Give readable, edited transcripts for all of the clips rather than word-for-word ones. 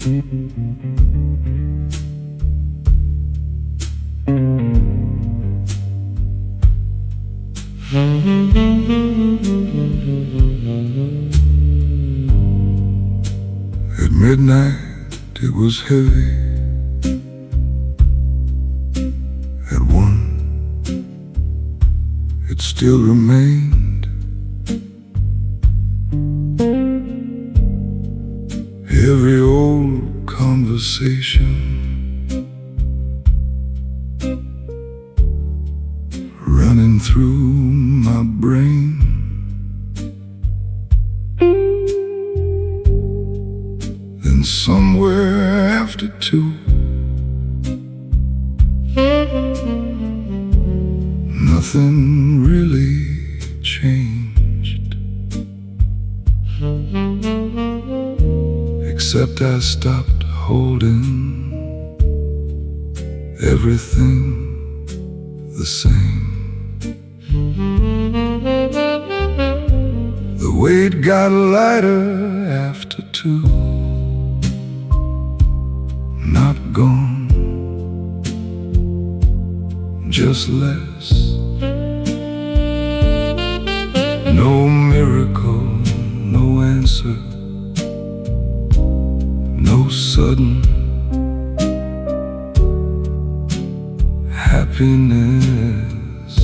At midnight it was heavy. At 1 it still remained. Every old conversation running through my brain. Then somewhere after 2, nothing really changed, except I stopped holding everything the same. The weight got lighter after 2. Not gone, just less. No miracle, no answer, no sudden happiness.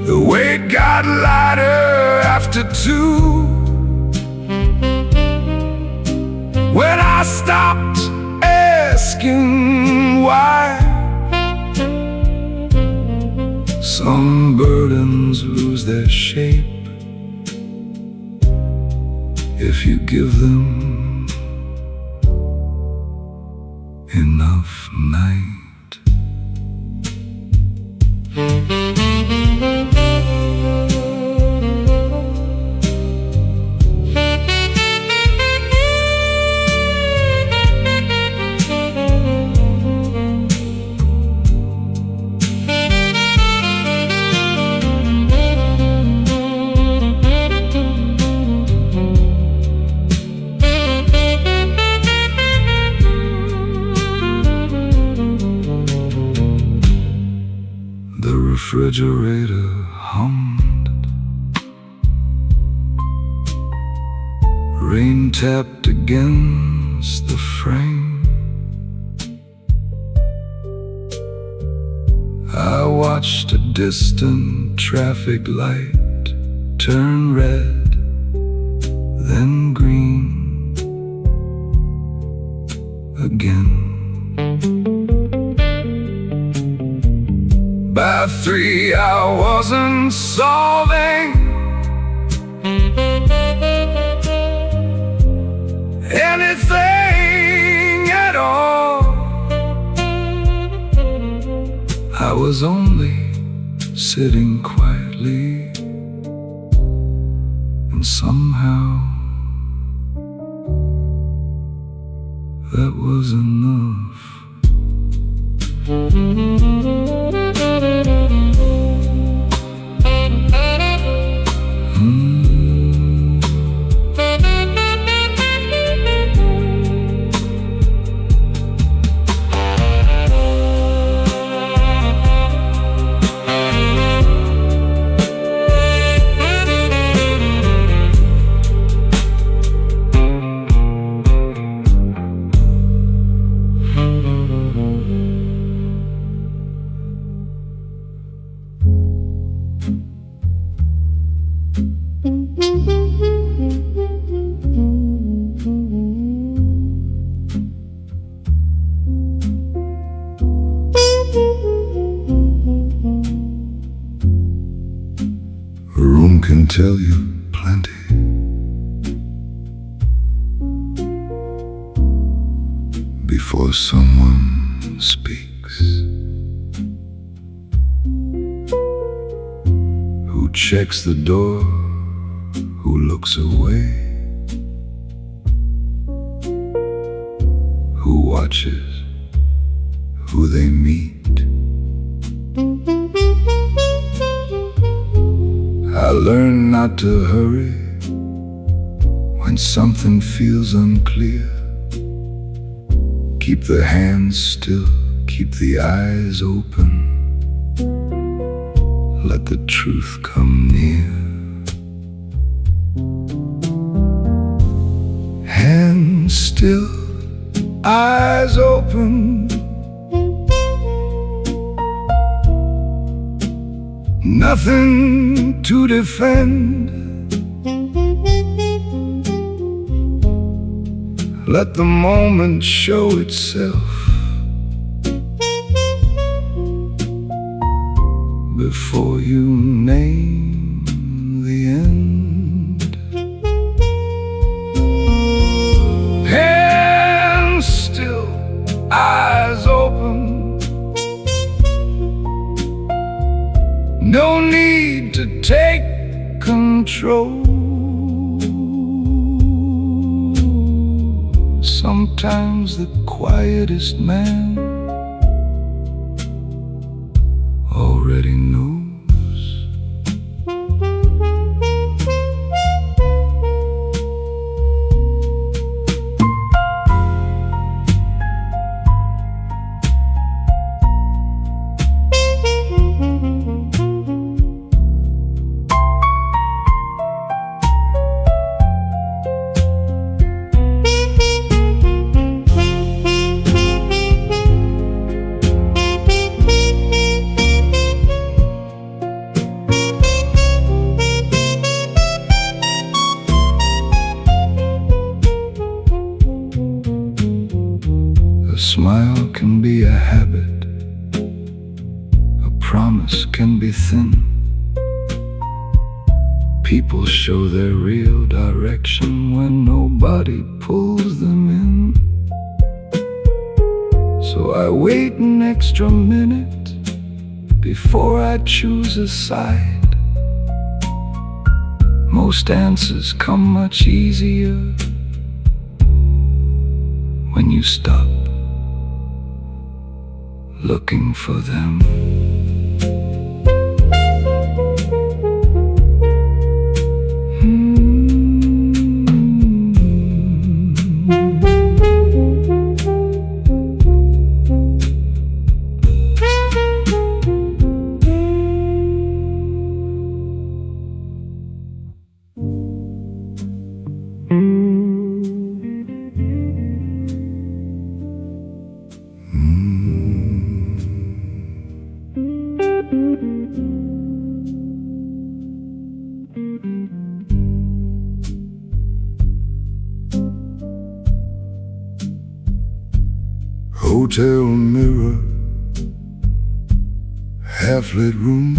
The weight got lighter after 2, when I stopped asking why. Some burdens lose their shape if you give them enough night. The refrigerator hummed. Rain tapped against the frame. I watched a distant traffic light turn red, then green again. By 3 I wasn't solving anything at all. I was only sitting quietly, and somehow that was enough. A room can tell you plenty. Before someone speaks. Who checks the door, who looks away, who watches who they meet. I learned not to hurry, When something feels unclear, keep the hands still, keep the eyes open. Let the truth come near. Hands still, eyes open. Nothing to defend. Let the moment show itself before you name the end. Hands still, eyes open. No need to take control. Sometimes the quietest man already knows. A smile can be a habit, a promise can be thin. People show their real direction when nobody pulls them in. So I wait an extra minute before I choose a side. Most answers come much easier when you stop looking for them. Hotel mirror, half-lit room,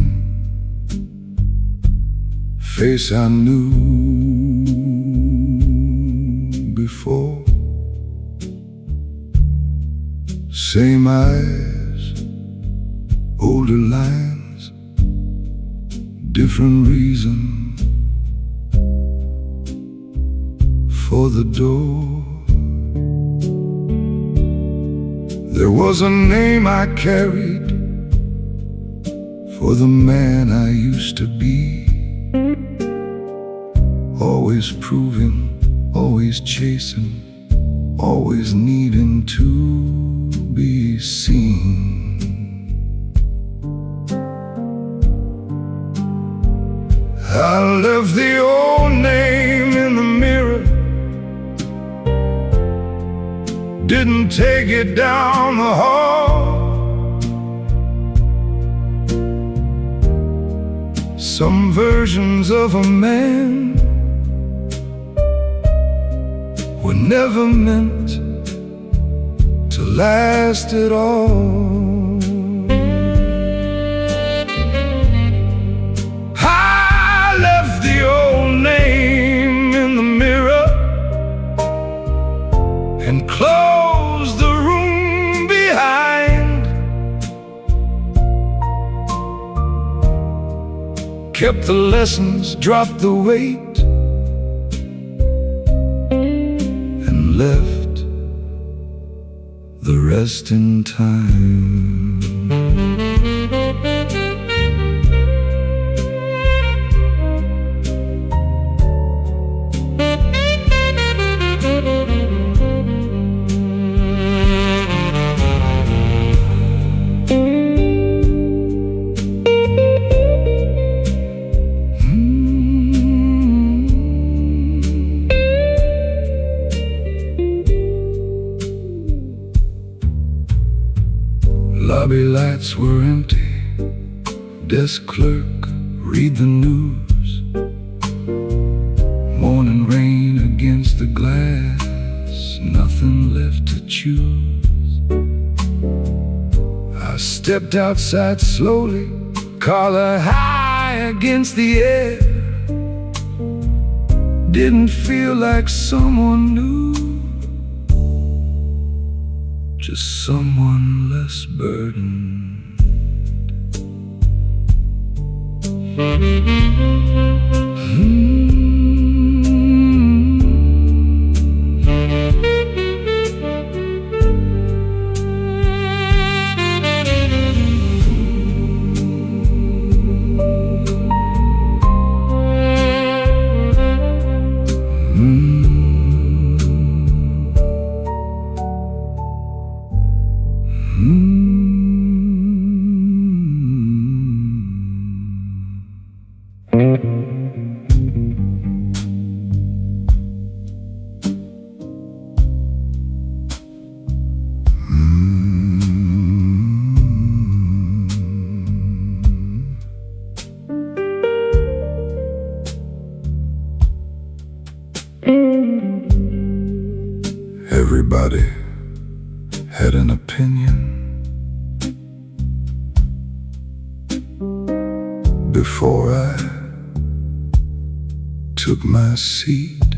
face I knew before. Same eyes, older lines, different reason for the door. There was a name I carried for the man I used to be. Always proving, always chasing, always needing to be seen. I left the old name in the mirror, didn't take it down the hall. Some versions of a man were never meant to last at all. I left the old name in the mirror and closed the room behind. Kept the lessons, dropped the weight, and left the rest in time. Lobby lights were empty. Desk clerk, read the news. Morning rain against the glass, nothing left to choose. I stepped outside slowly, collar high against the air. Didn't feel like someone new, just someone less burdened. Everybody had an opinion before I took my seat.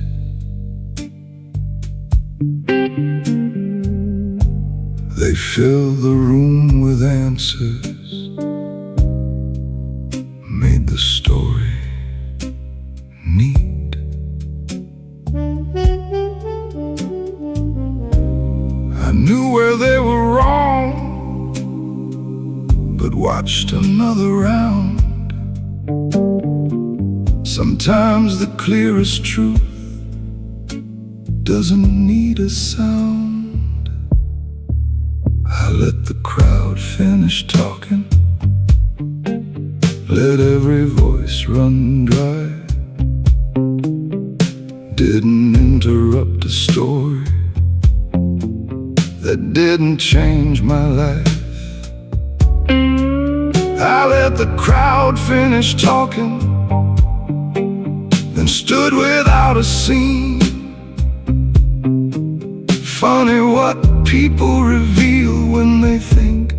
They filled the room with answers, made the story neat. I knew where they were wrong, but watched another round. Sometimes the clearest truth doesn't need a sound. I let the crowd finish talking, let every voice run dry. Didn't interrupt a story that didn't change my life. I let the crowd finish talking, then stood without a scene. Funny what people reveal when they think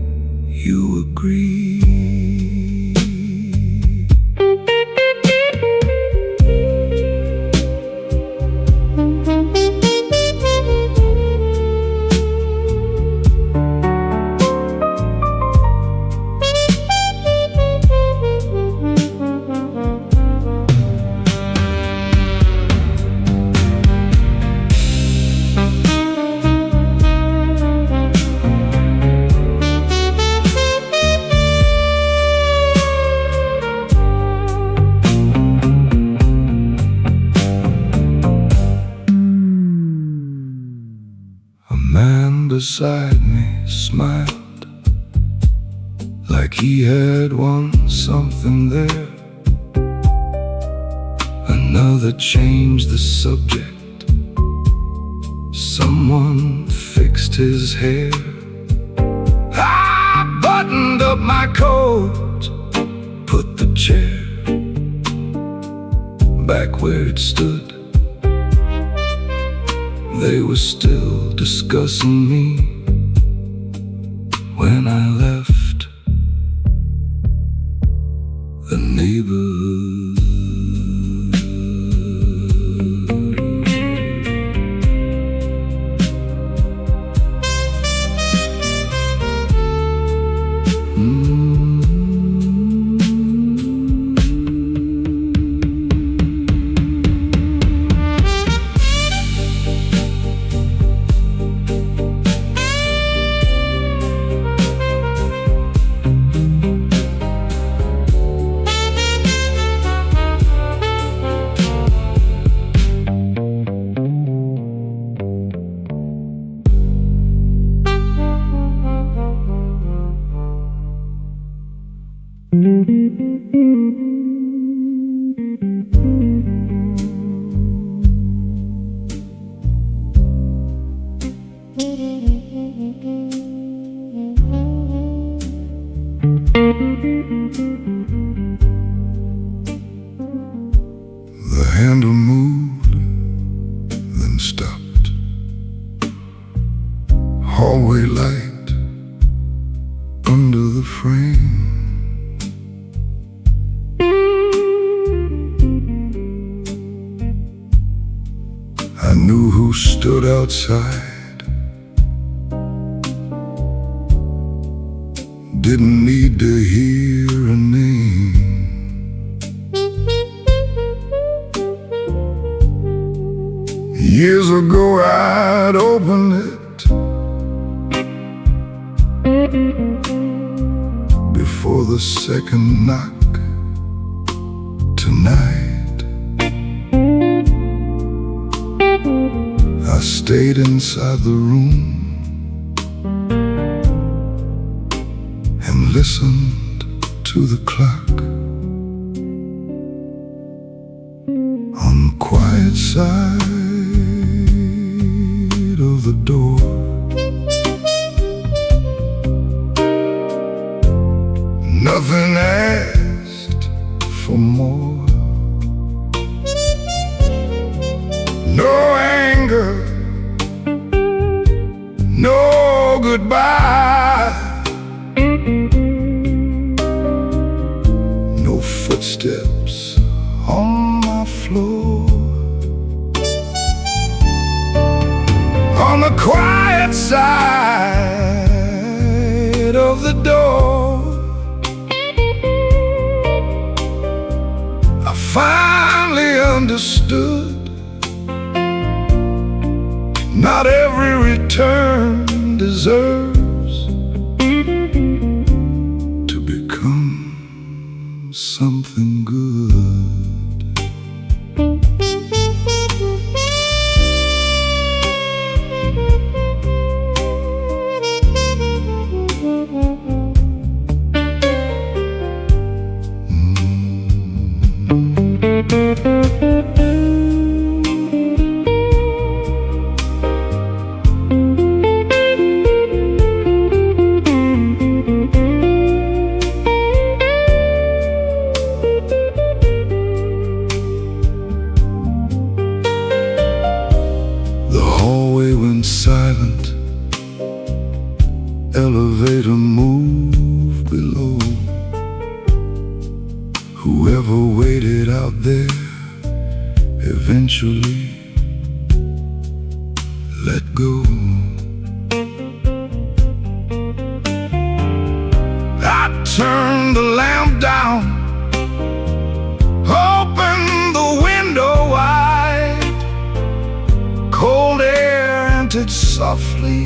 you agree. Beside me smiled like he had won something there. Another changed the subject. Someone fixed his hair. I buttoned up my coat, put the chair back where it stood. They were still discussing me when I left the neighborhood. handle moved, then stopped. Hallway light under the frame. I knew who stood outside. Didn't need to hear a name. Years ago I'd open it before the second knock. Tonight I stayed inside the room and listened to the clock on the quiet side of the door. Nothing asked for more. No anger, no goodbye, no footsteps on my floor. On the quiet side of the door, I finally understood. Not every return deserves to become something good. Silent, elevator moved below. Whoever waited out there eventually let go. I turned the lamp down, opened the window wide. Cold air entered softly.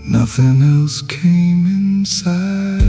Nothing else came inside.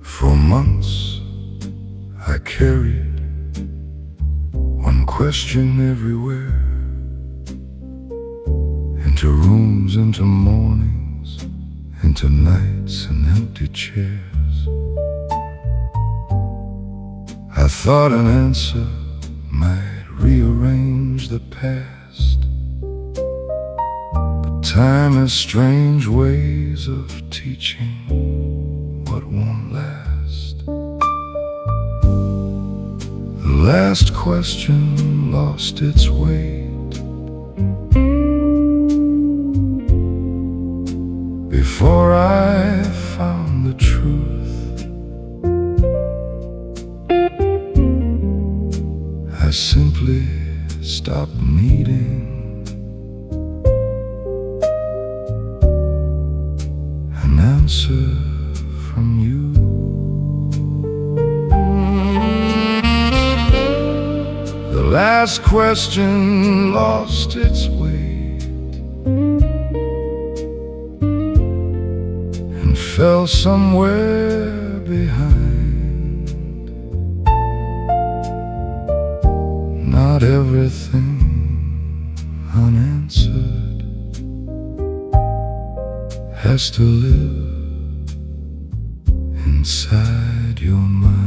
For months I carried one question everywhere, into rooms, into mornings, into nights and empty chairs. I thought an answer might rearrange the past, but time has strange ways of teaching what won't last. The last question lost its weight before I found the truth. I simply stopped needing an answer from you. last question lost its way and fell somewhere behind. Not everything unanswered has to live inside your mind.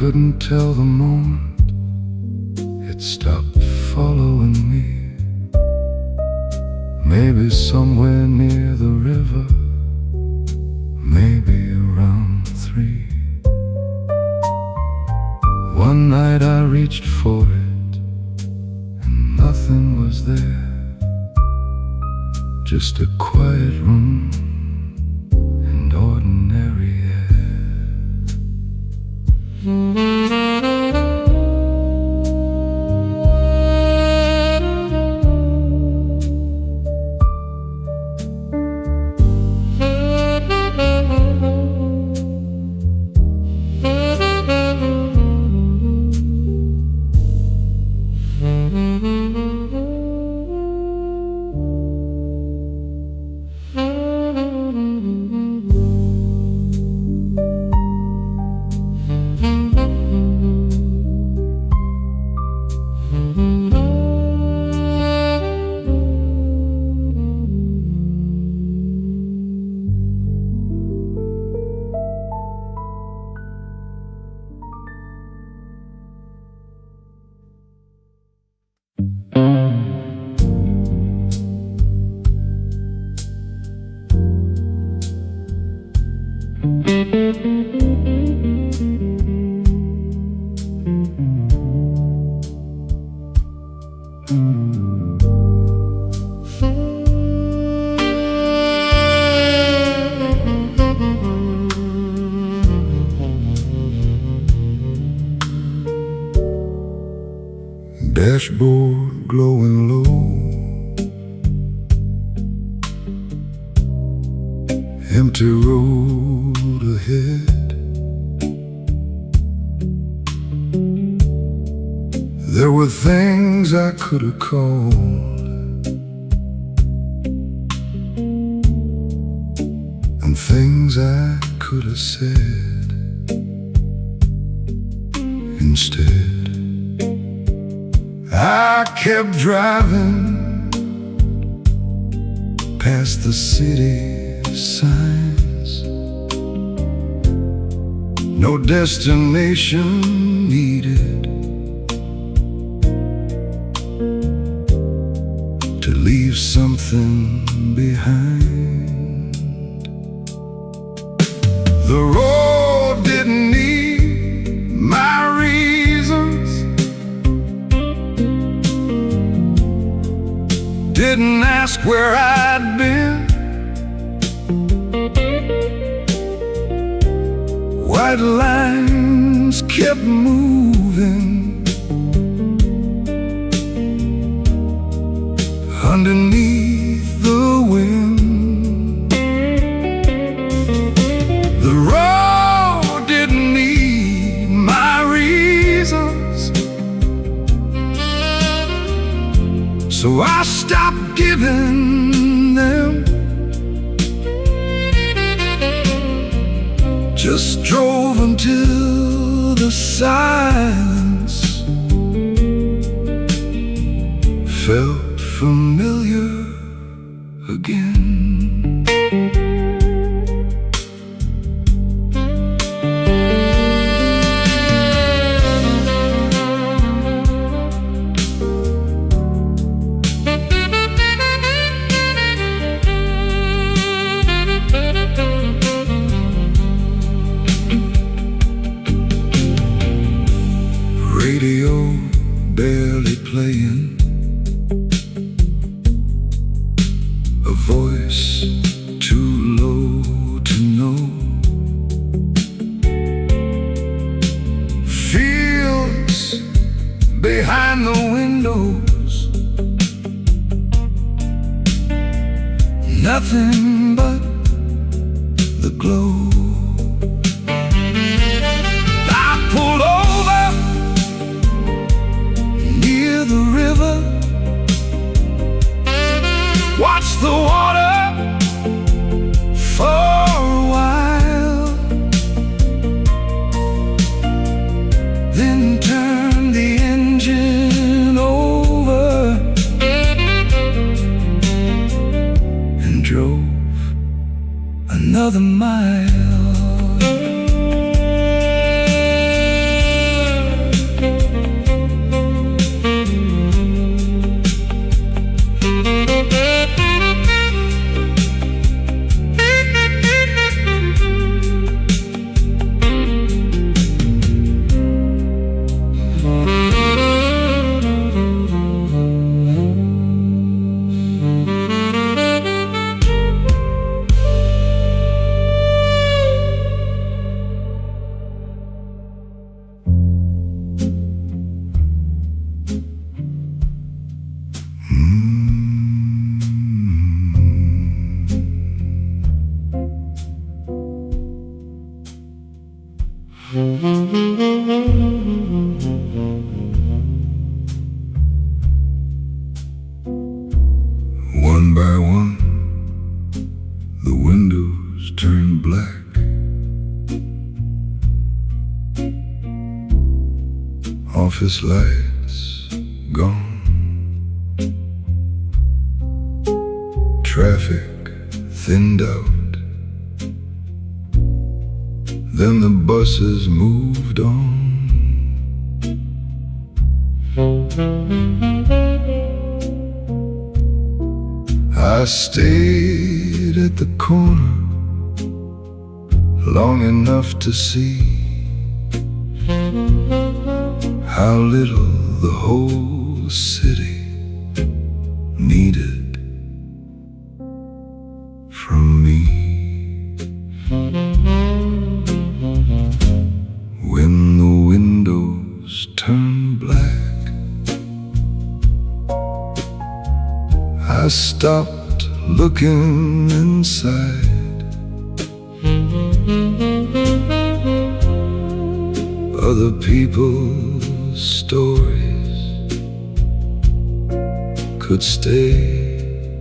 Couldn't tell the moment it stopped following me. Maybe somewhere near the river, maybe around 3. One night I reached for it and nothing was there, just a quiet room and ordinary air. Dashboard glowing low, empty road ahead. There were things I could have called and things I could have said. Instead, I kept driving past the city signs. No destination needed to leave something behind. The road didn't need my reasons, didn't ask where I'd been. White lines kept moving underneath the wind. The road didn't need my reasons, so I stopped giving them. Just drove until the silence felt familiar again. Radio barely playing, a voice too low to know. Fields behind the windows, nothing but the glow. I pulled over near the river, watched the water for a while, then turned the engine over and drove another mile. One by one, the windows turned black. Office lights gone, traffic thinned out, then the buses moved on. I stayed at the corner long enough to see how little the whole city needed from me. When the windows turned black, I stopped looking inside. Other people's stories could stay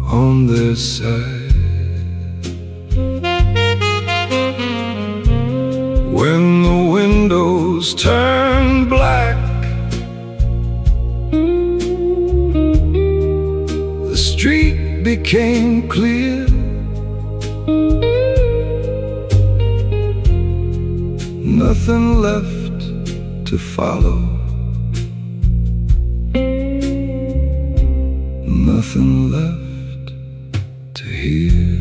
on their side. When the windows turned black, the street became clear. Nothing left to follow, nothing left to hear.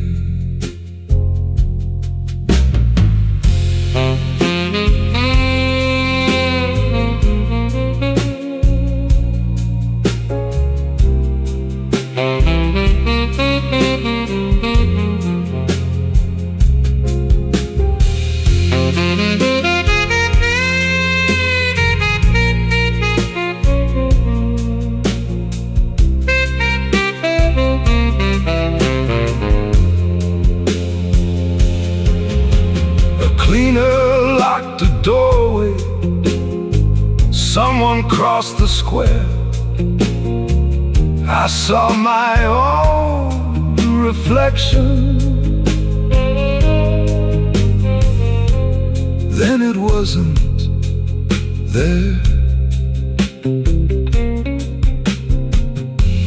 Cleaner locked the doorway. Someone crossed the square. I saw my own reflection. then it wasn't there.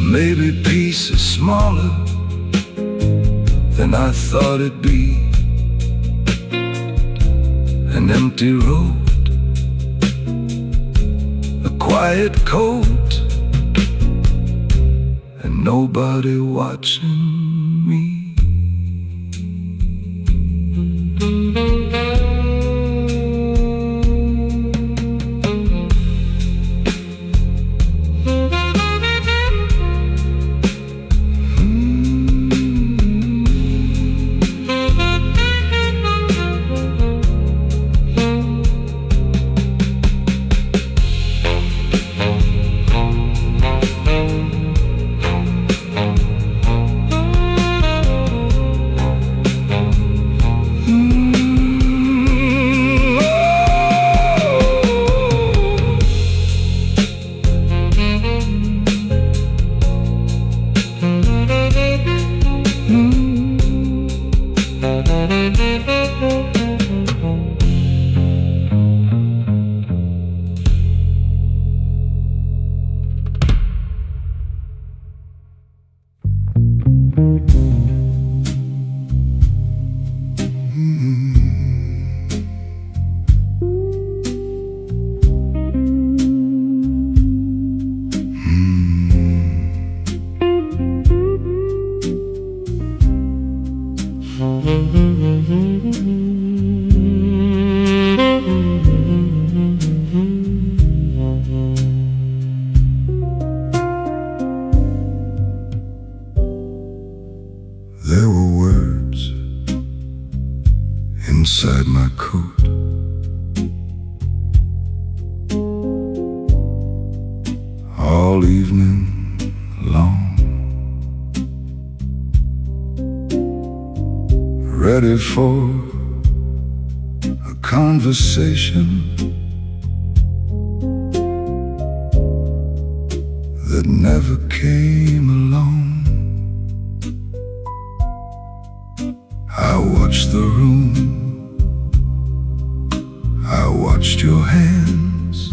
Maybe peace is smaller than I thought it'd be. An empty road, a quiet coat, and nobody watching me. There were words inside my coat, all evening long, ready for a conversation that never came along. I watched the room, I watched your hands,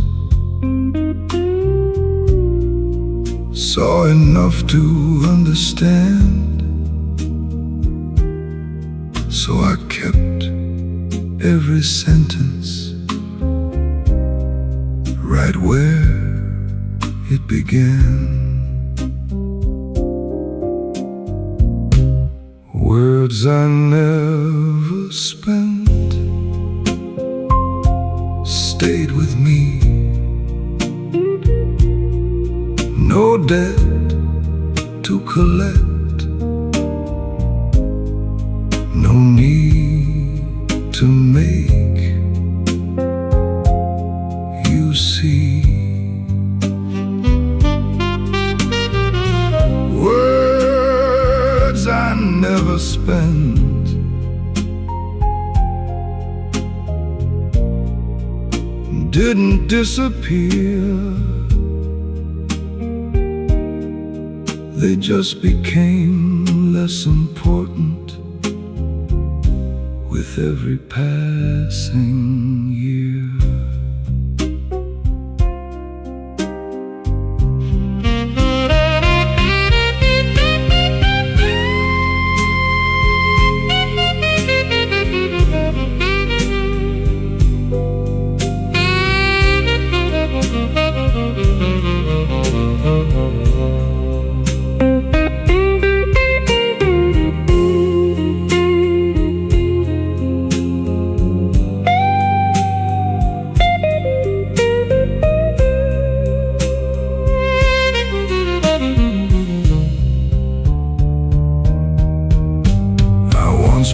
saw enough to understand. So I kept every sentence right where it began. Words I never spent stayed with me. No debt to collect, no need to make you see. Words I never spent didn't disappear, they just became less important with every passing year.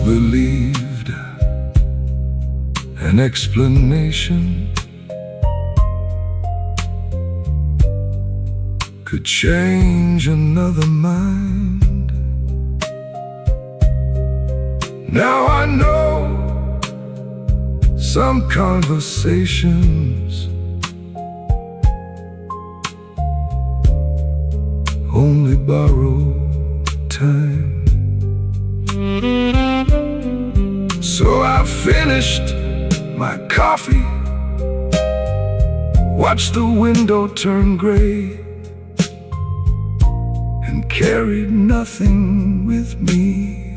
Believed an explanation could change another mind. Now I know some conversations only borrow time. So I finished my coffee, watched the window turn gray, and carried nothing with me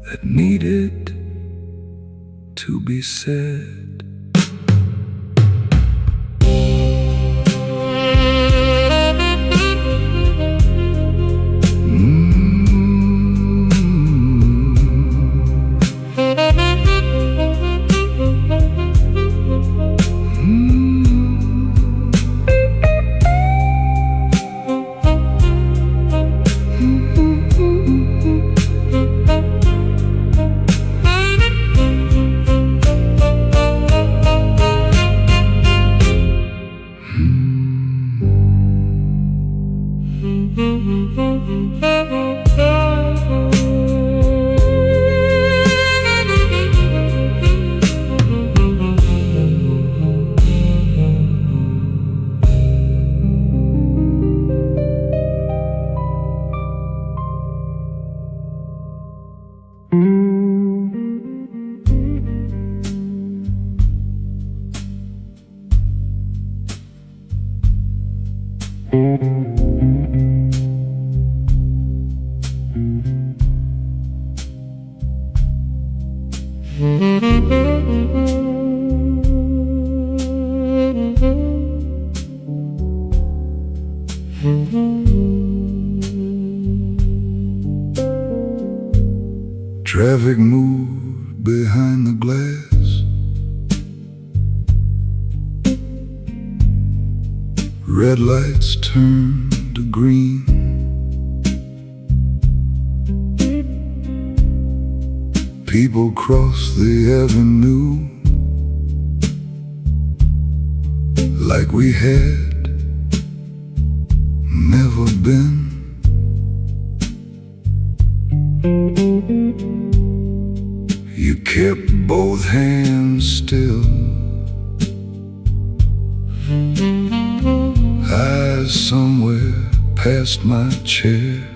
that needed to be said. Traffic moved behind the glass, red lights turned to green. People crossed the avenue like we had never been. You kept both hands still, eyes somewhere past my chair.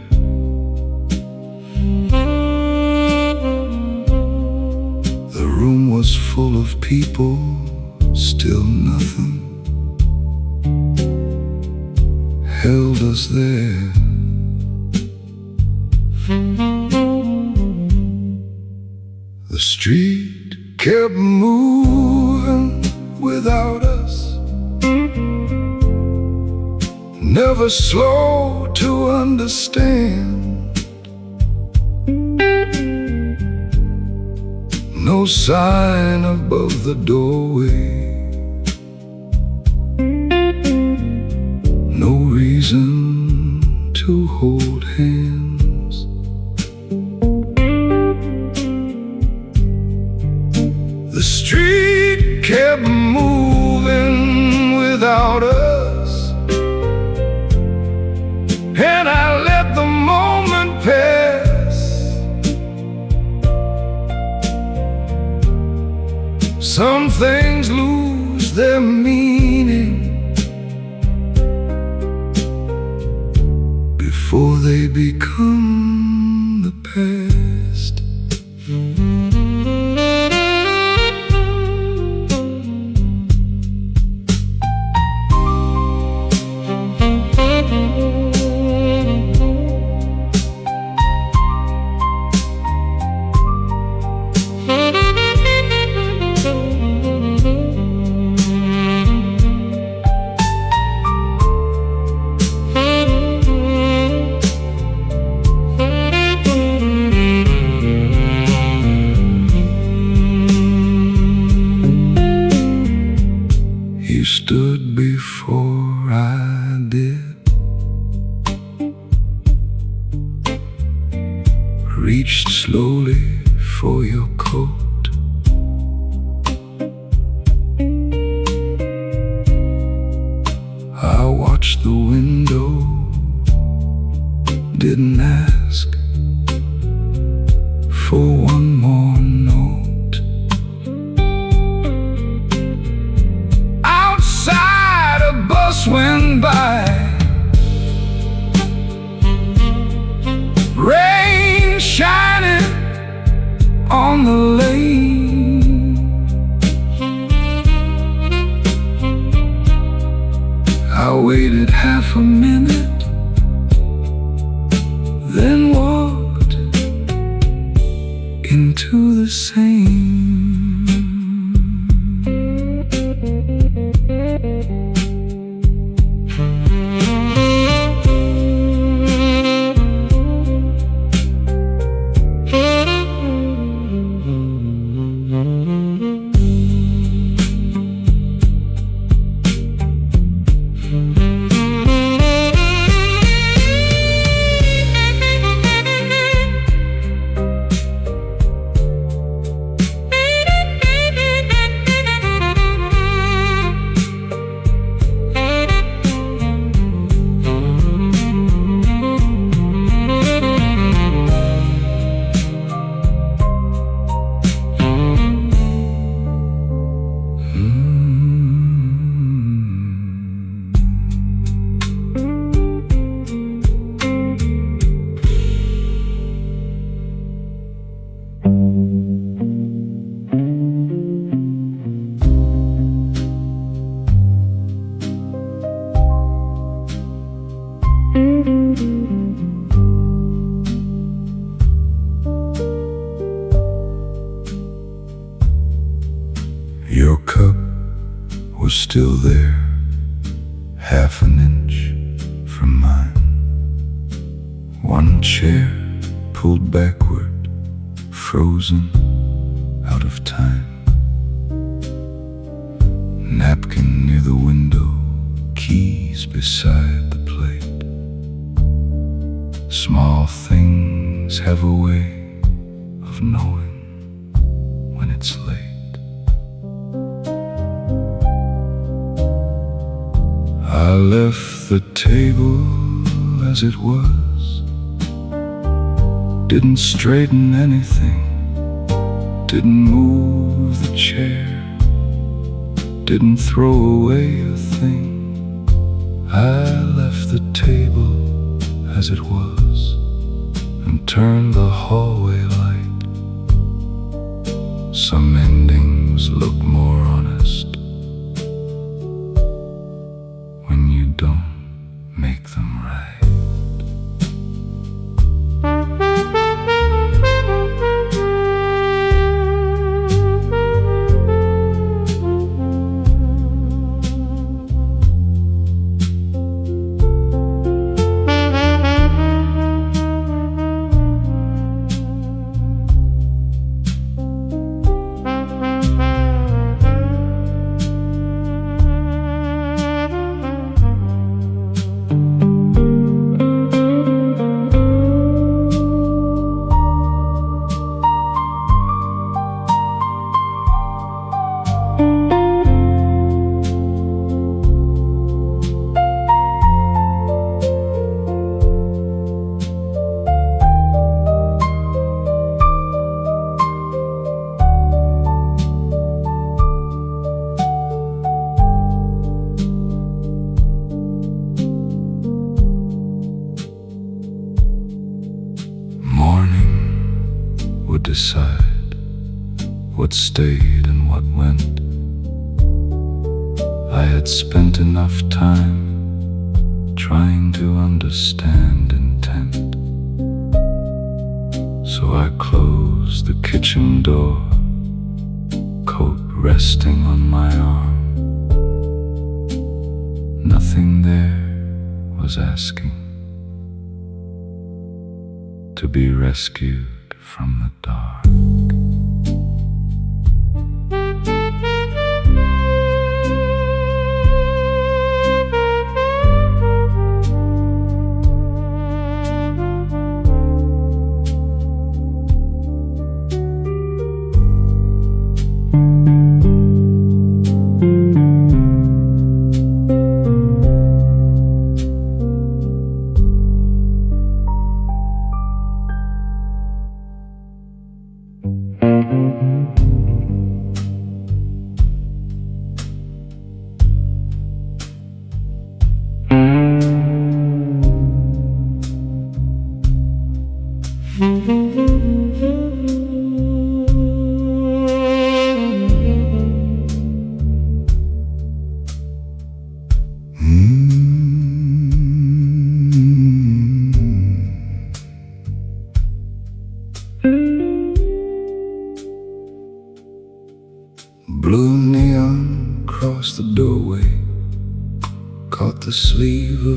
The room was full of people, still nothing held us there. The street kept moving without us, never slow to understand. No sign above the doorway, no reason to hold hands. The street kept moving without us, and I let the moment pass. Some things lose their meaning before they become the past. You stood before I did, reached slowly for your coat. I watched the window, didn't ask for one more note. Outside a bus went by, rain shining on the lane. I waited half a minute, then walked into the same. Your cup was still there, half an inch from mine. One chair pulled backward, frozen out of time. Napkin near the window, keys beside the plate. Small things have a way of knowing when it's late. I left the table as it was, didn't straighten anything, didn't move the chair, didn't throw away a thing. I left the table as it was and turned the hallway light. Some endings look more honest when you don't make them right. Would decide what stayed and what went. I had spent enough time trying to understand intent. So I closed the kitchen door, coat resting on my arm. Nothing there was asking to be rescued from the dark.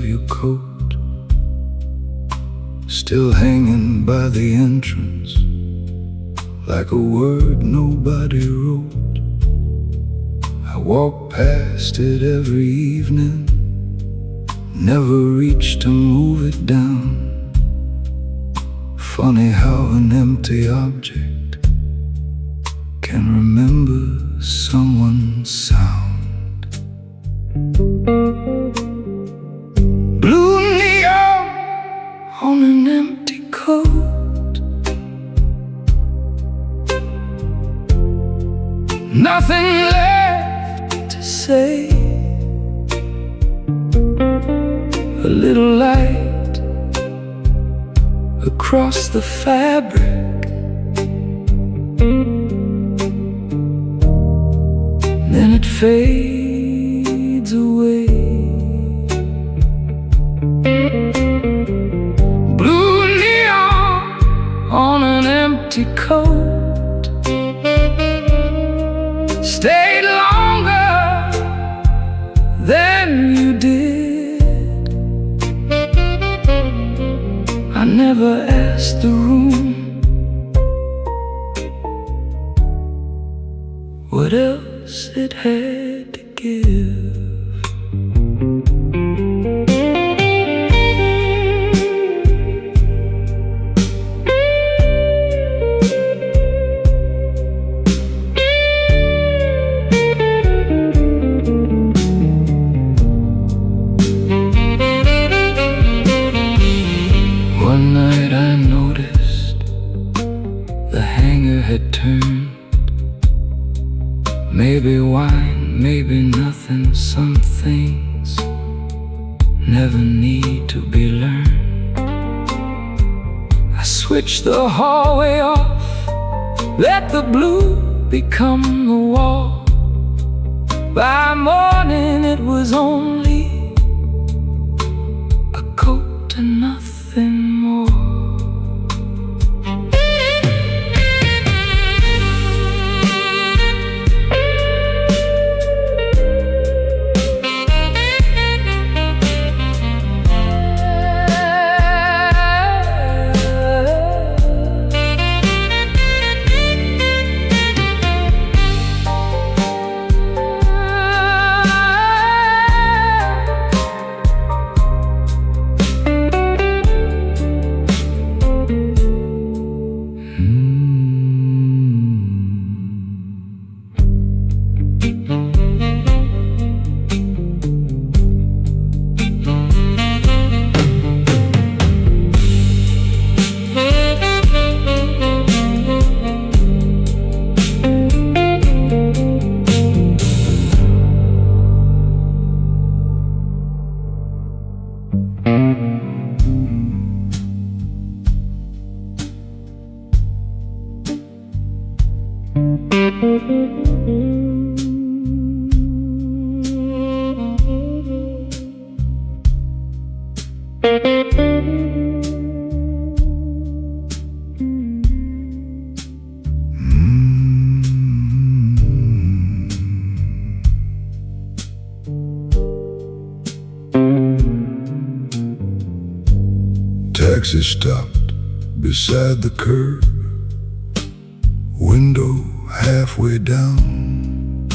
your coat still hanging by the entrance, like a word nobody wrote. I walk past it every evening, never reach to move it down. Funny how an empty object can remember someone's sound. Blue neon on an empty coat, nothing left to say. A little light across the fabric, then it fades away. Blue neon on an empty coat stayed longer than you did. I never asked the room what else it had to give. One night I noticed the hanger had turned. Maybe wine, maybe nothing. Some things never need to be learned. I switched the hallway off, let the blue become the wall. By morning it was only a coat and nothing more. Taxi stopped beside the curb, window halfway down.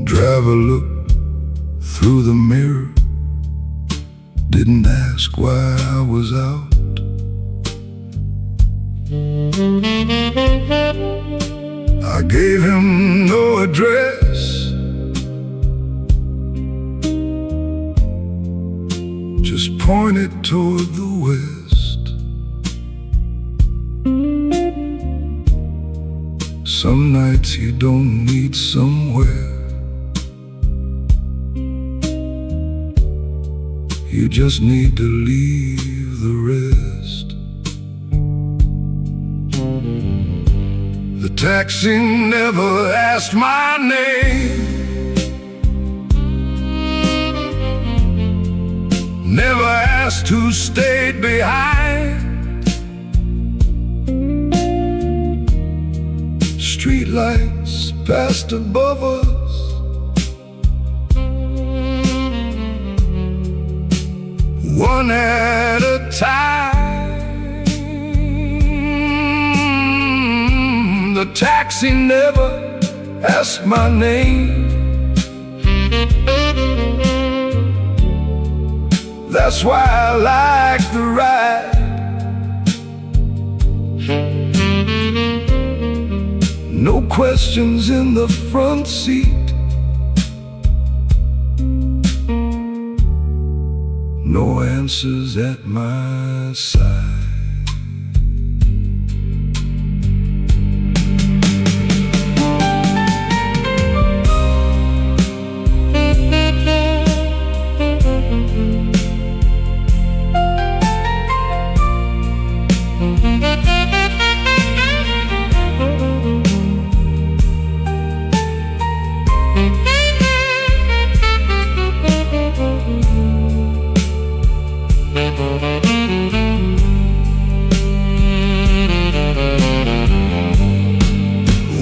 Driver looked through the mirror, didn't ask why I was out. I gave him no address, just pointed toward the west. Some nights you don't need somewhere, you just need to leave the rest. The taxi never asked my name, never asked who stayed behind. Streetlights passed above us. One at a time. The taxi never asked my name. That's why I like the ride. No questions in the front seat. No answers at my side.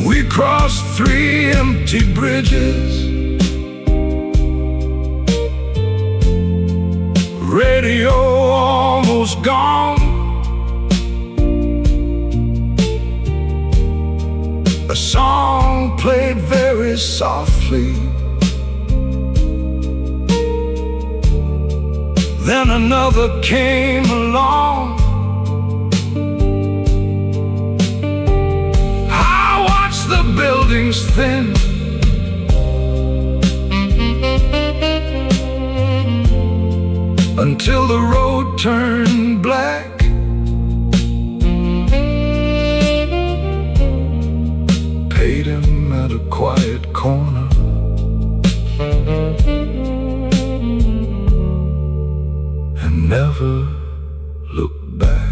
We crossed 3 empty bridges. Radio almost gone. A song played very softly. Then another came along. I watched the buildings thin. Until the road turned black. Paid him at a quiet corner. And never looked back.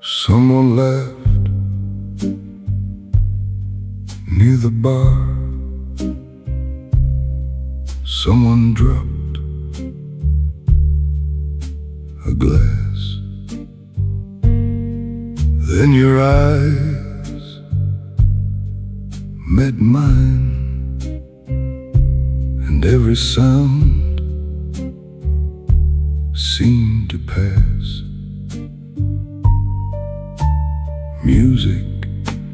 Someone left near the bar. Someone dropped a glass. Then your eyes met mine, and every sound seemed to pass. Music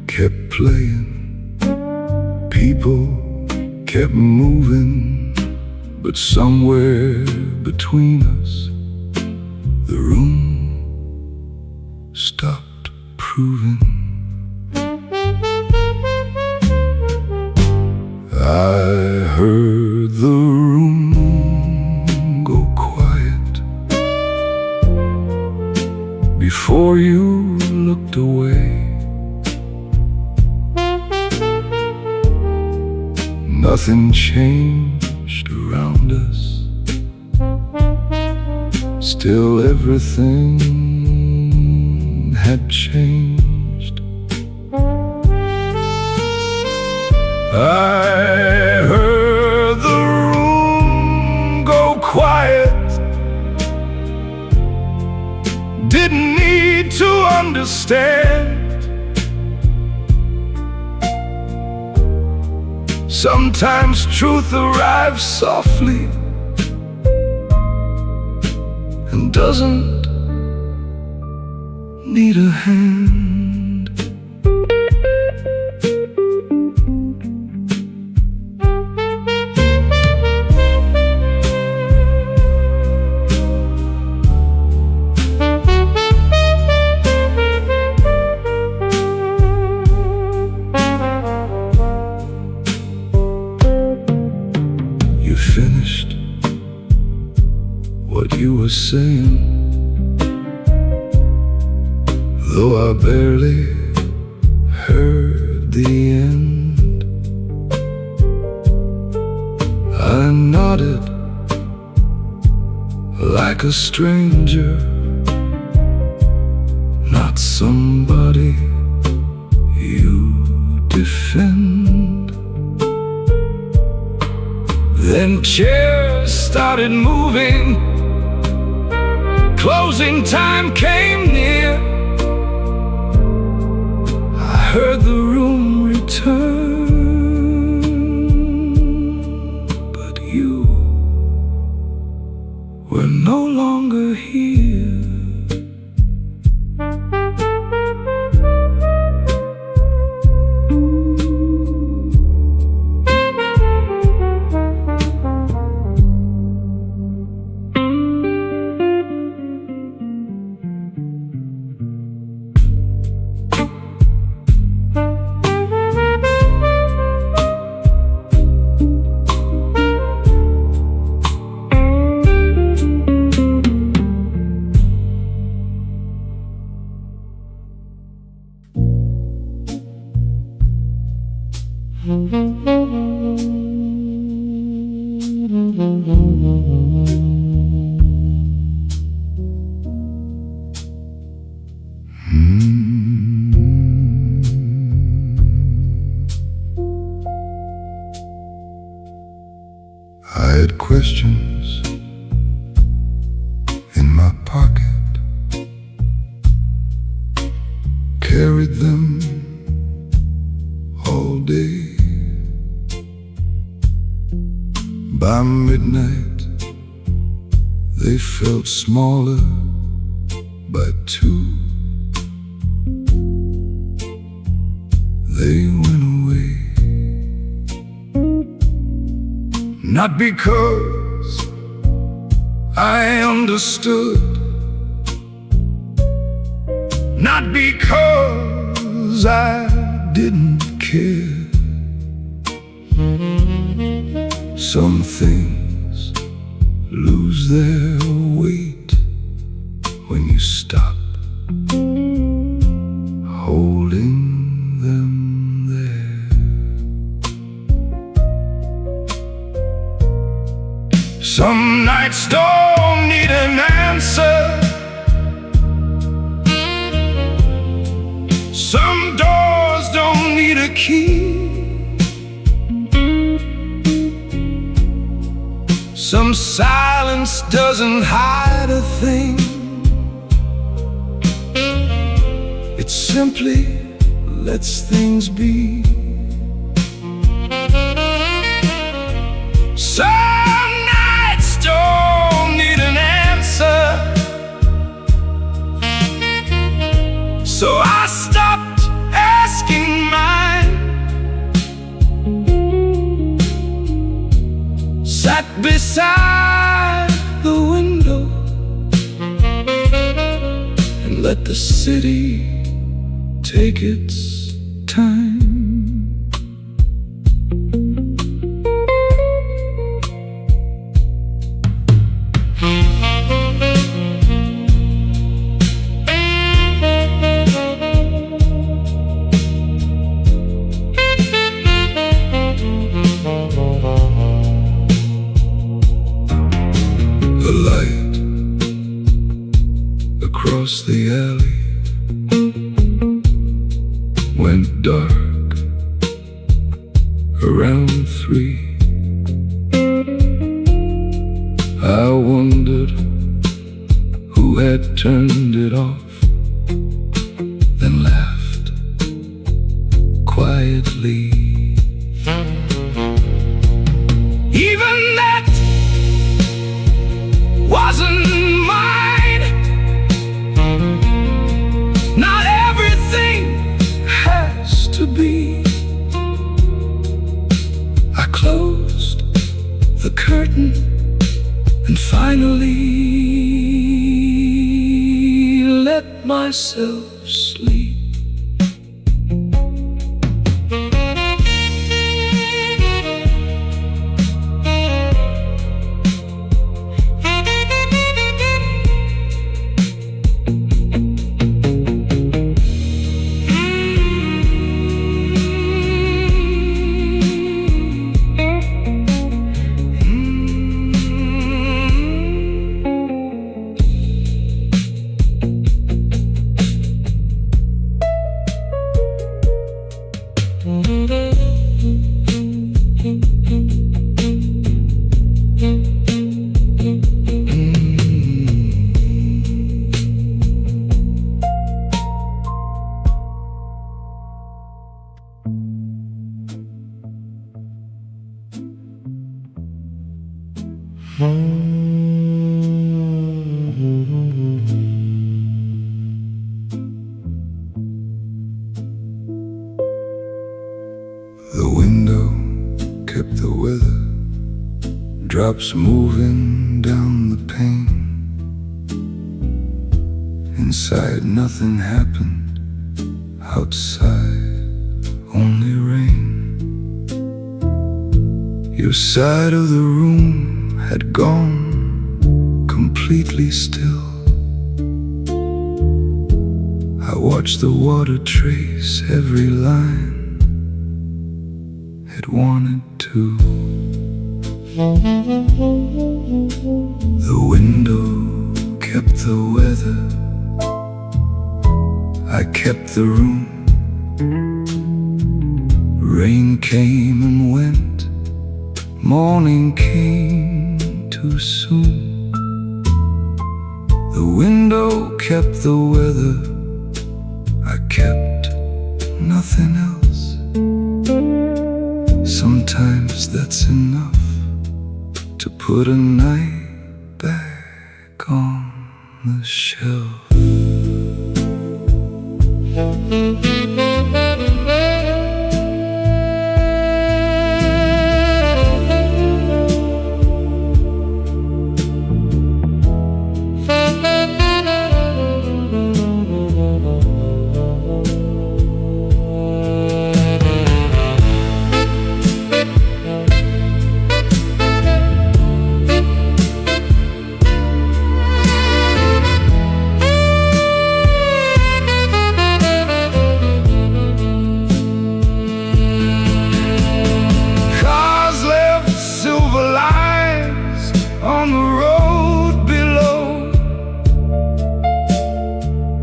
kept playing, people kept moving, but somewhere between us, the room stopped proving. I heard the room go quiet before you looked away. Nothing changed around us. Still everything had changed. I heard the room go quiet. Didn't need to understand. Sometimes truth arrives softly and doesn't need a hand. You finished what you were saying, though I barely heard the end. I nodded like a stranger, not somebody you defend. Then chairs started moving, closing time came near. I heard the room return, but you were no longer here. I had questions in my pocket, carried them all day. By midnight, they felt smaller by two. They went away, not because I understood, not because I didn't care. Some things lose their weight when you stop holding them there. Some nights don't need an answer. Some doors don't need a key. Some silence doesn't hide a thing. It simply lets things be. Some nights don't need an answer, so I stopped asking mine, sat beside the window and let the city take its time. The light across the alley went dark around 3. I wondered who had turned it off, then laughed quietly. Even that wasn't mine. myself sleep. The window kept the weather, drops moving down the pane. Inside nothing happened, outside only rain. Your side of the room had gone completely still. I watched the water trace every line it wanted to. The window kept the weather, I kept the room. Rain came and went, morning came too soon. The window kept the weather, I kept nothing else. Sometimes that's enough to put a night back on the shelf.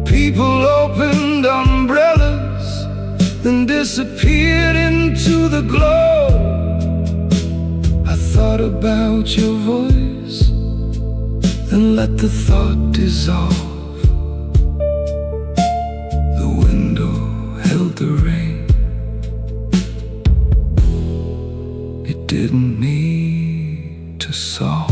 People opened umbrellas, then disappeared into the glow. I thought about your voice, then let the thought dissolve. The window held the rain, it didn't need to solve.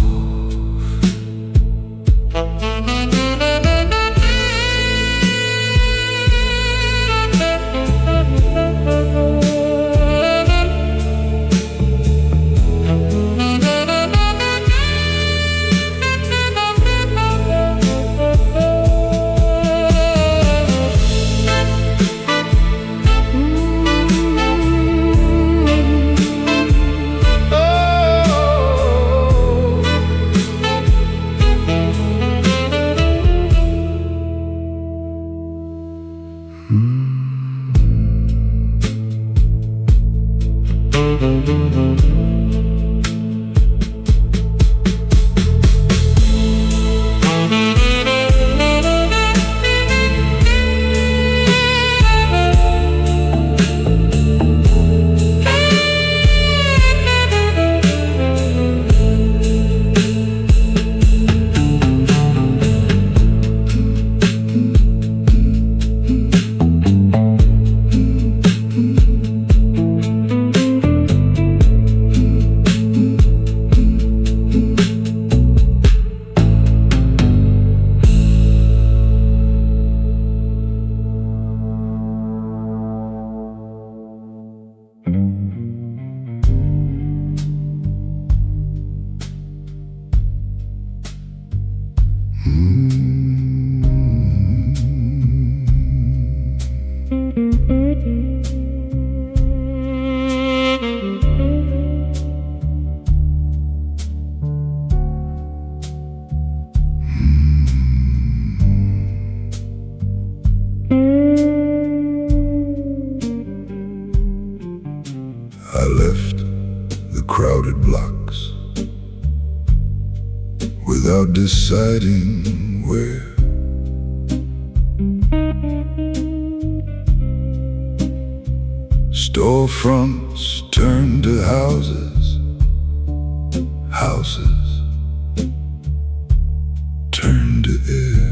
crowded blocks without deciding where. Storefronts turned to houses, houses turned to air.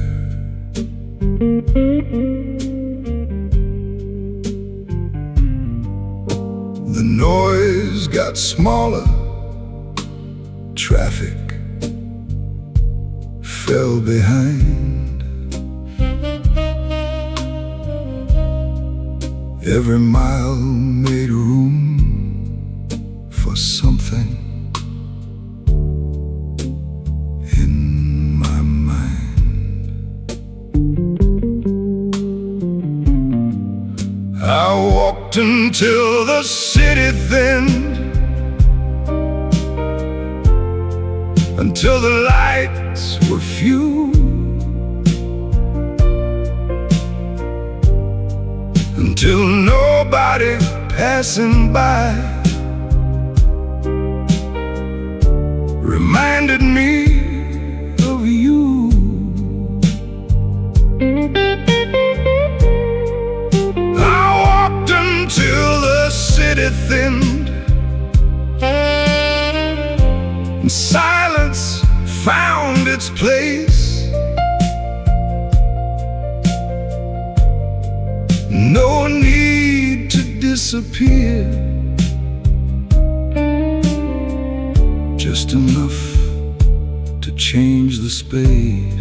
The noise got smaller, traffic fell behind. Every mile made room for something in my mind. I walked until the city thinned, until the lights were few, until nobody passing by reminded me of you. I walked until the city thinned, and silence found its place. No need to disappear, just enough to change the space.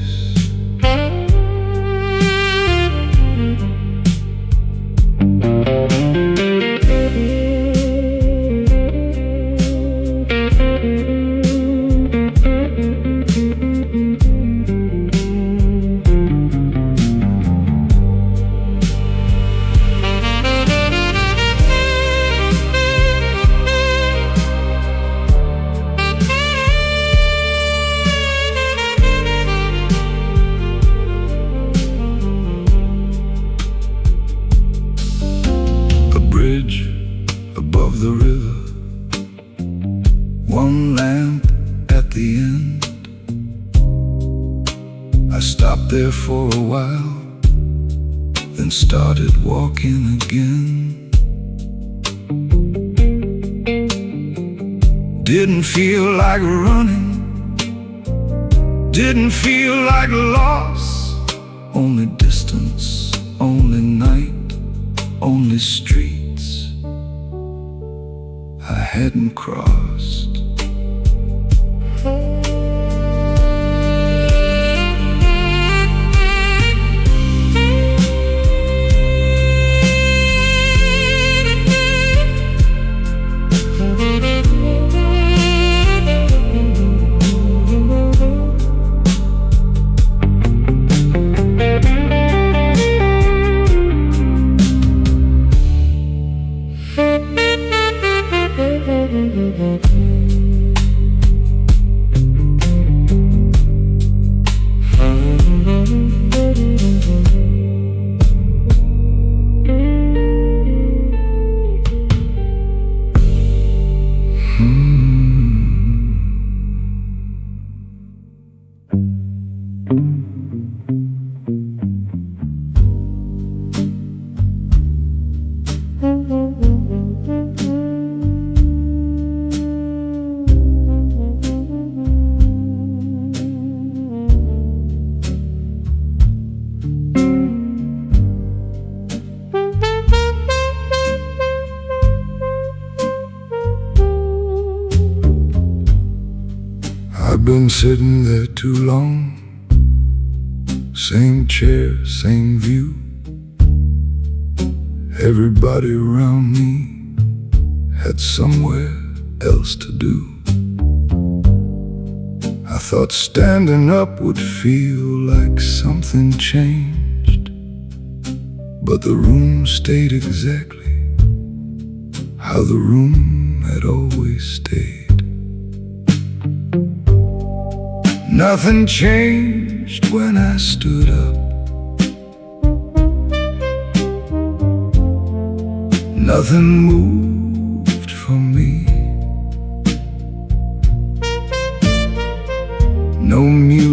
Above the river, one lamp at the end. I stopped there for a while, then started walking again. Didn't feel like running, didn't feel like loss. Only distance, only night, only streets I hadn't crossed. I've been sitting there too long, same chair, same view. Everybody around me had somewhere else to do. I thought standing up would feel like something changed, but the room stayed exactly how the room had always stayed. Nothing changed when I stood up. Nothing moved for me.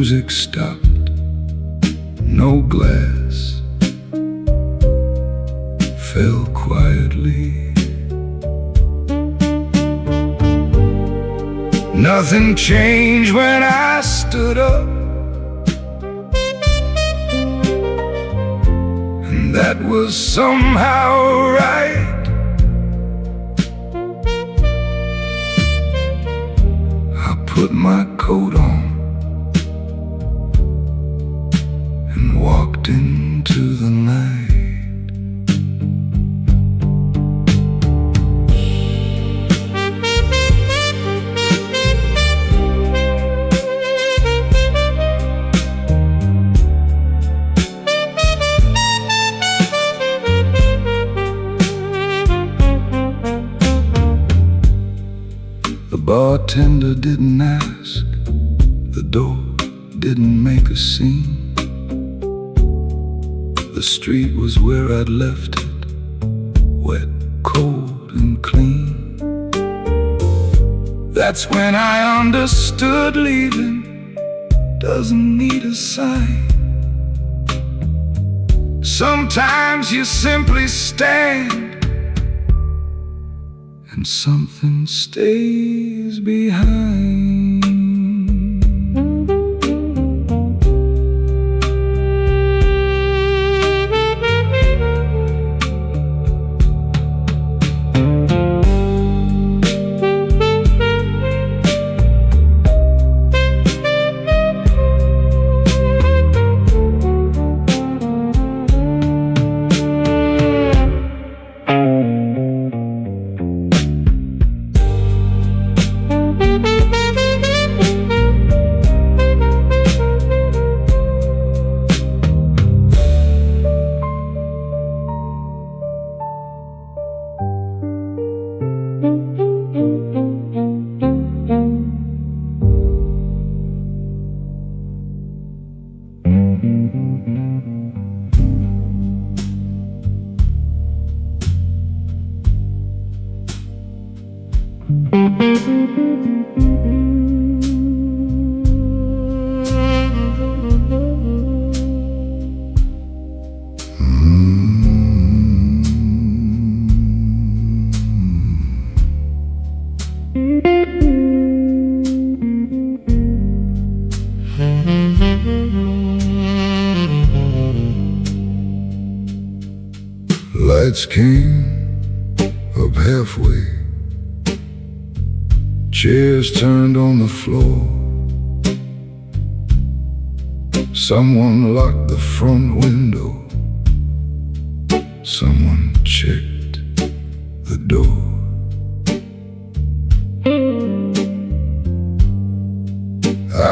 music stopped, no glass fell quietly. Nothing changed when I stood up, and that was somehow right. I put my coat on and walked into the night. The bartender didn't ask, the door didn't make a scene. The street was where I'd left it, wet, cold, and clean. That's when I understood leaving doesn't need a sign. Sometimes you simply stand and something stays behind. Lights came up halfway, chairs turned on the floor. Someone locked the front window, someone checked the door.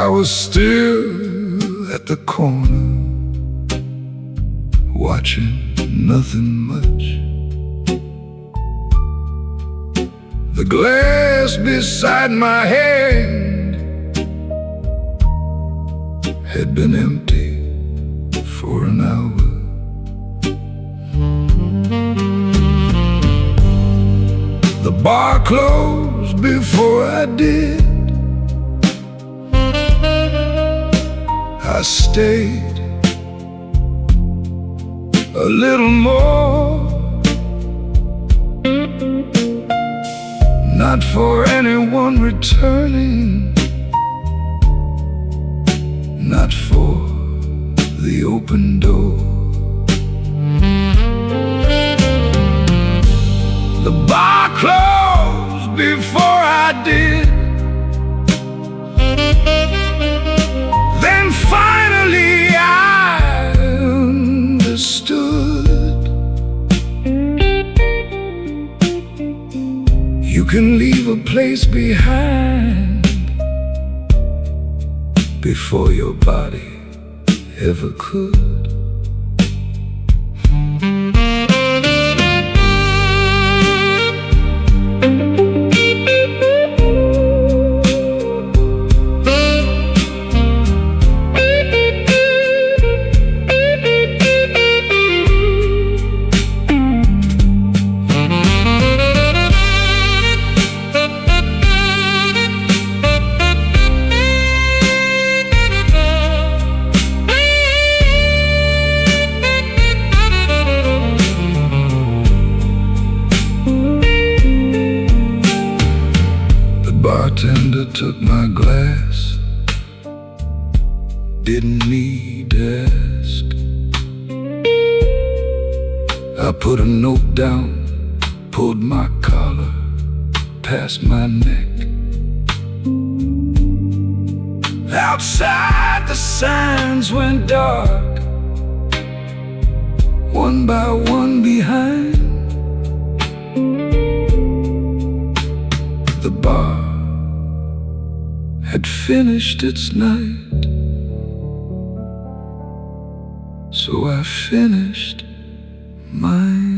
I was still at the corner, watching nothing much. The glass beside my hand had been empty for an hour. The bar closed before I did. I stayed a little more, not for anyone returning, not for the open door. The bar closed before I did. Then finally I understood. You can leave a place behind before your body ever could. bartender took my glass, didn't need to ask. I put a note down, pulled my collar past my neck. Outside the signs went dark, one by one behind the bar had finished its night. So I finished mine.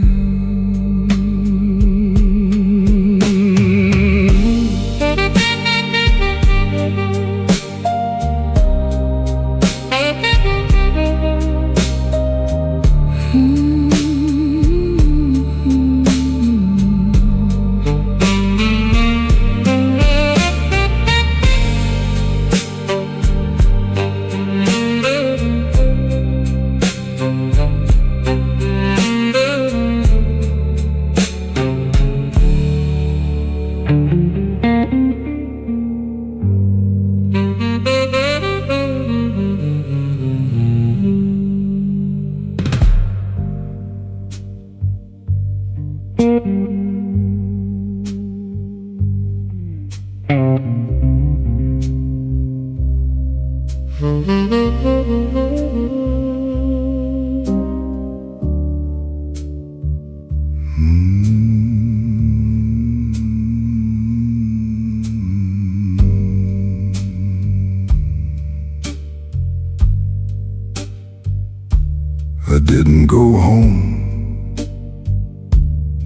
I didn't go home,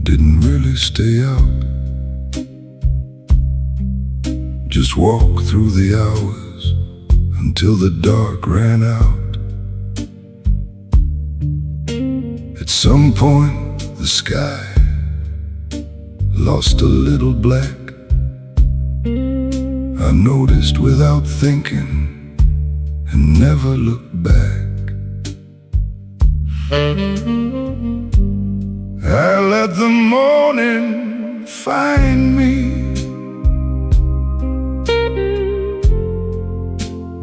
didn't really stay out, just walk through the hours until the dark ran out. At some point the sky lost a little black. I noticed without thinking and never looked back. I let the morning find me,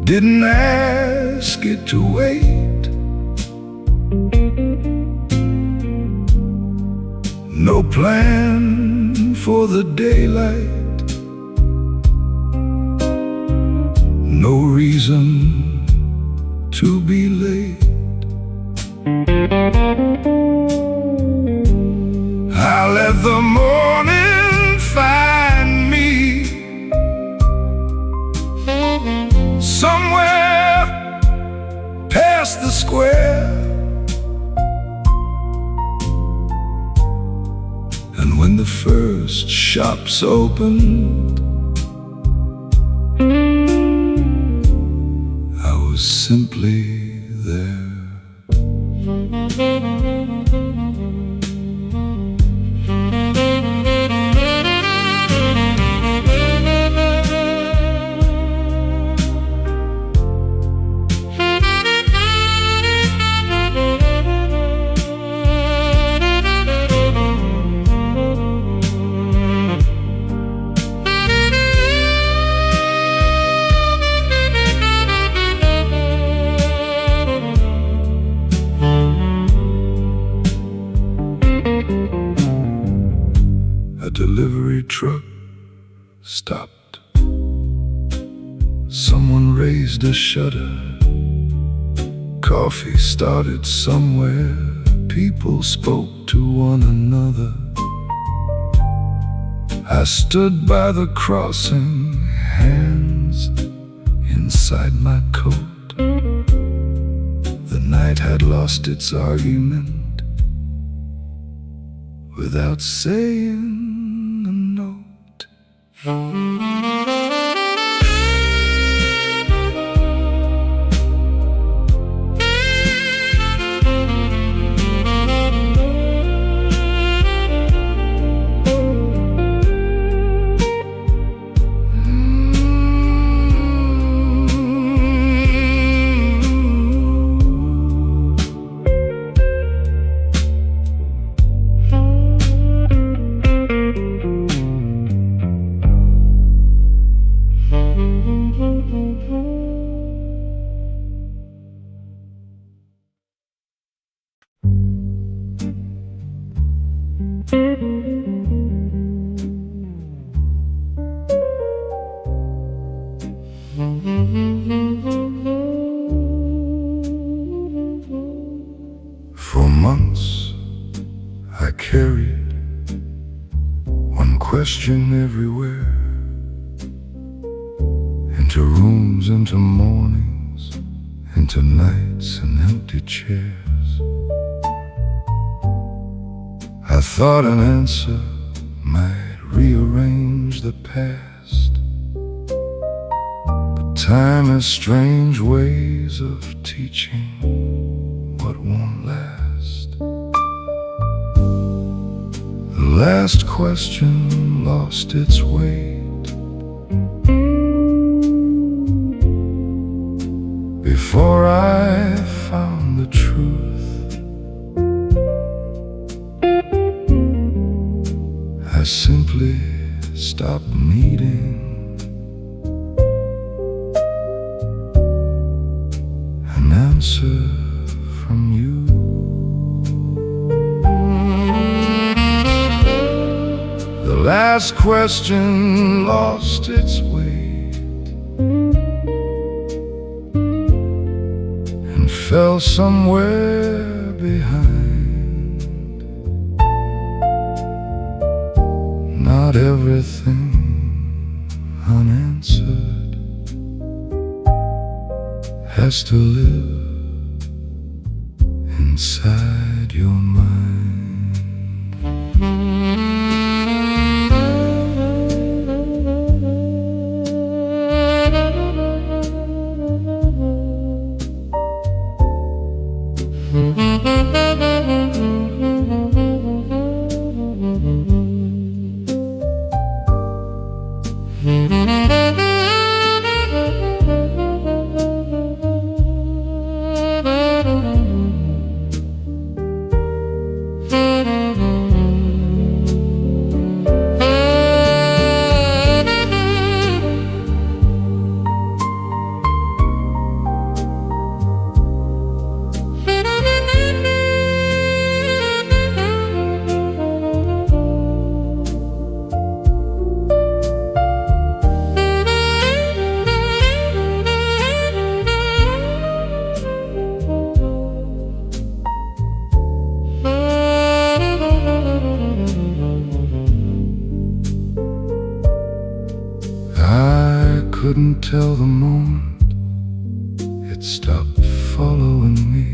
didn't ask it to wait. No plan for the daylight, no reason to be late. I let the morning find me somewhere past the square. And when the first shops opened, I was simply there. A delivery truck stopped. Someone raised a shutter. Coffee started somewhere. People spoke to one another. I stood by the crossing, hands inside my coat. The night had lost its argument without saying a note. carried one question everywhere, into rooms, into mornings, into nights and empty chairs. I thought an answer might rearrange the past, but time has strange ways of teaching what won't last. The last question lost its weight before I found the truth. I simply stopped needing an answer from you. The last question lost its weight and fell somewhere behind. Not everything unanswered has to live inside your mind. Couldn't tell the moment it stopped following me.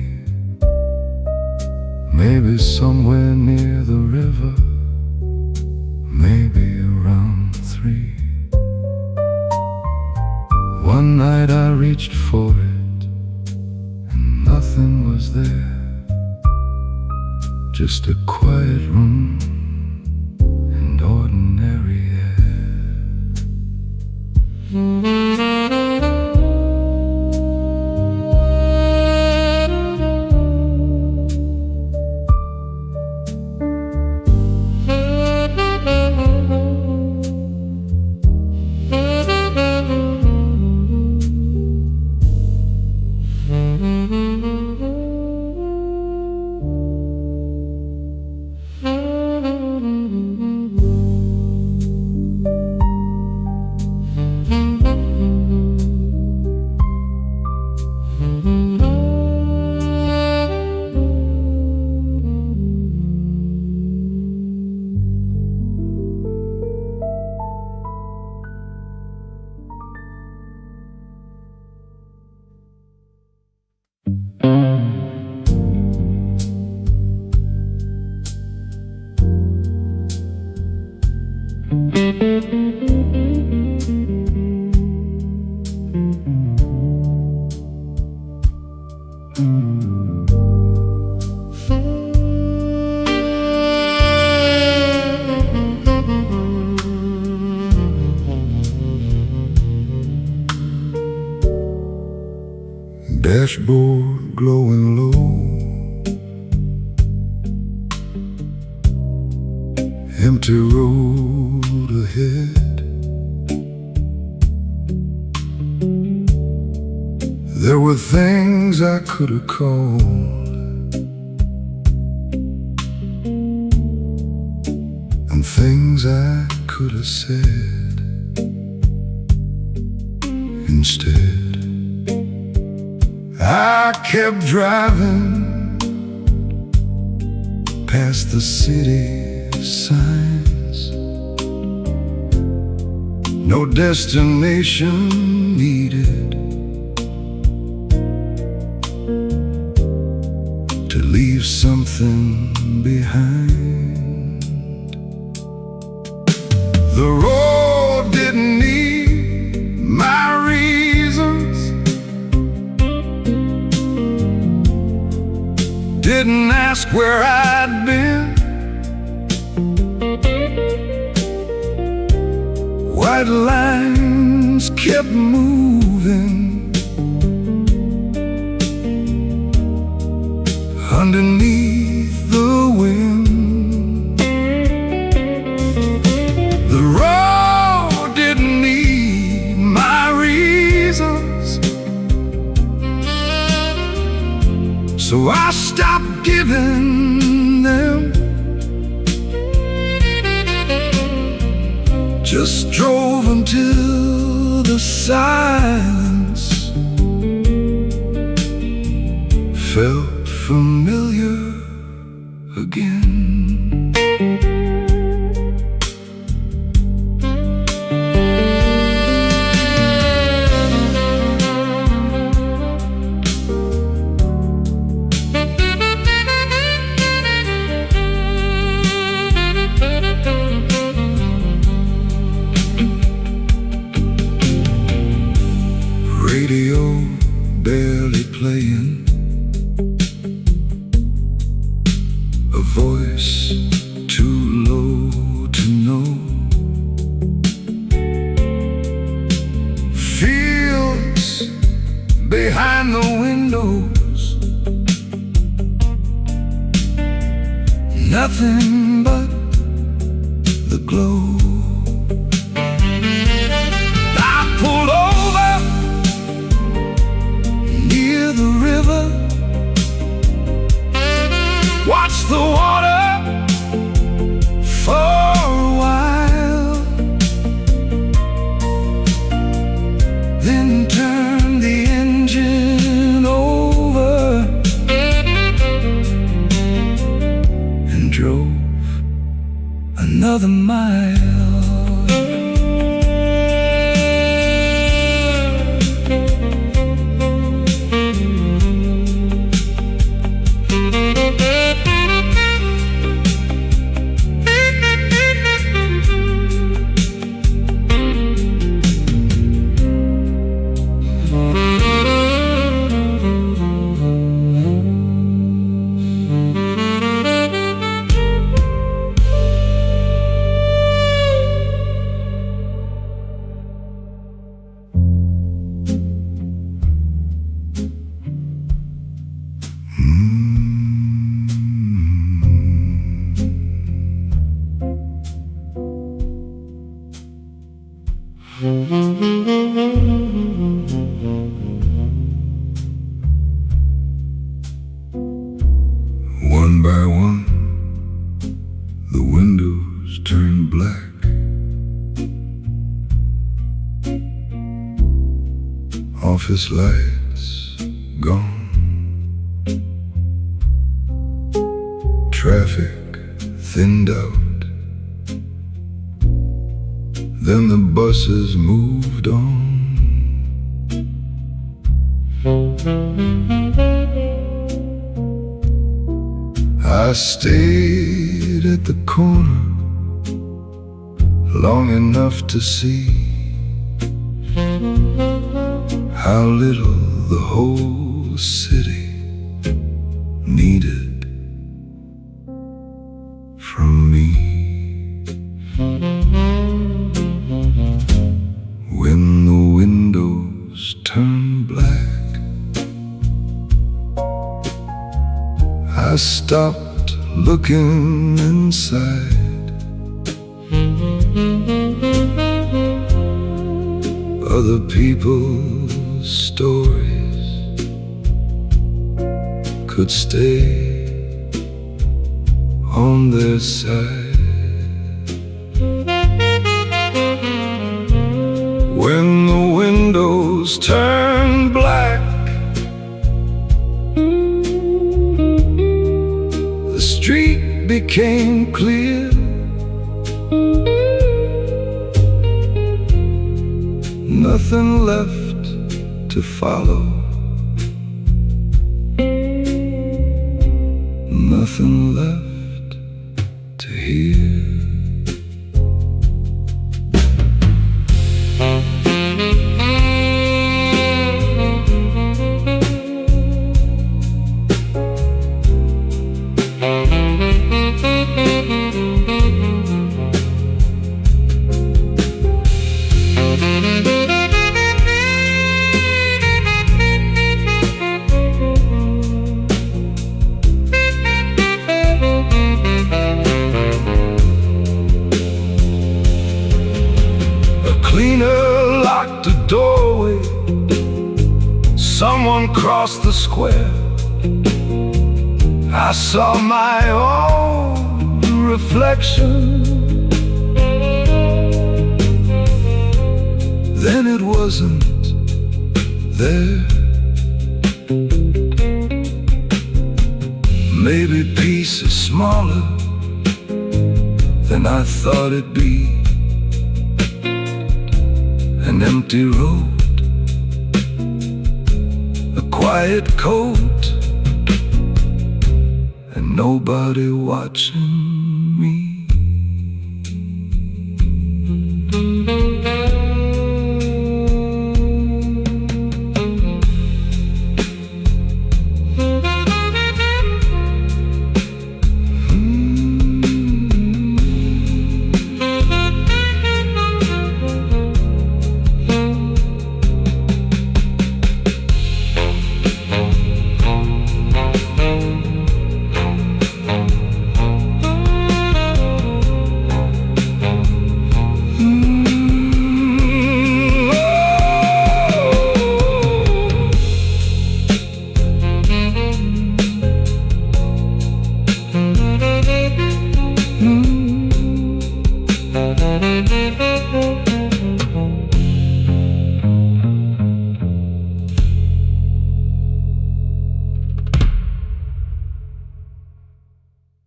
Maybe somewhere near the river, maybe around 3. One night I reached for it and nothing was there, just a quiet room and ordinary air. Dashboard glowing low, empty road ahead. There were things I could have called and things I could have said. Instead, I kept driving past the city signs. No destination needed to leave something behind. The road didn't need my reasons, didn't ask where I'd been. White lines kept moving underneath the wind. The road didn't need my reasons, so I stopped giving them. Just drove until the silence felt familiar again. Radio barely playing, a voice too low to know. Fields behind the windows, nothing but the glow. I pulled over near the river, watch the water for a while, then turn the engine over and drove another mile. One by one, the windows turned black. Office lights gone, traffic thinned out, then the buses moved on. I stayed at the corner long enough to see how little the whole city needed from me. When the windows turned black, I stopped looking inside. Other people's stories could stay on their side. When the windows turned black, the street became clear. Nothing left to follow, nothing left to hear. Cleaner locked the doorway. Someone crossed the square. I saw my own reflection. Then it wasn't there. Maybe peace is smaller than I thought it'd be. An empty road, a quiet coat, and nobody watching.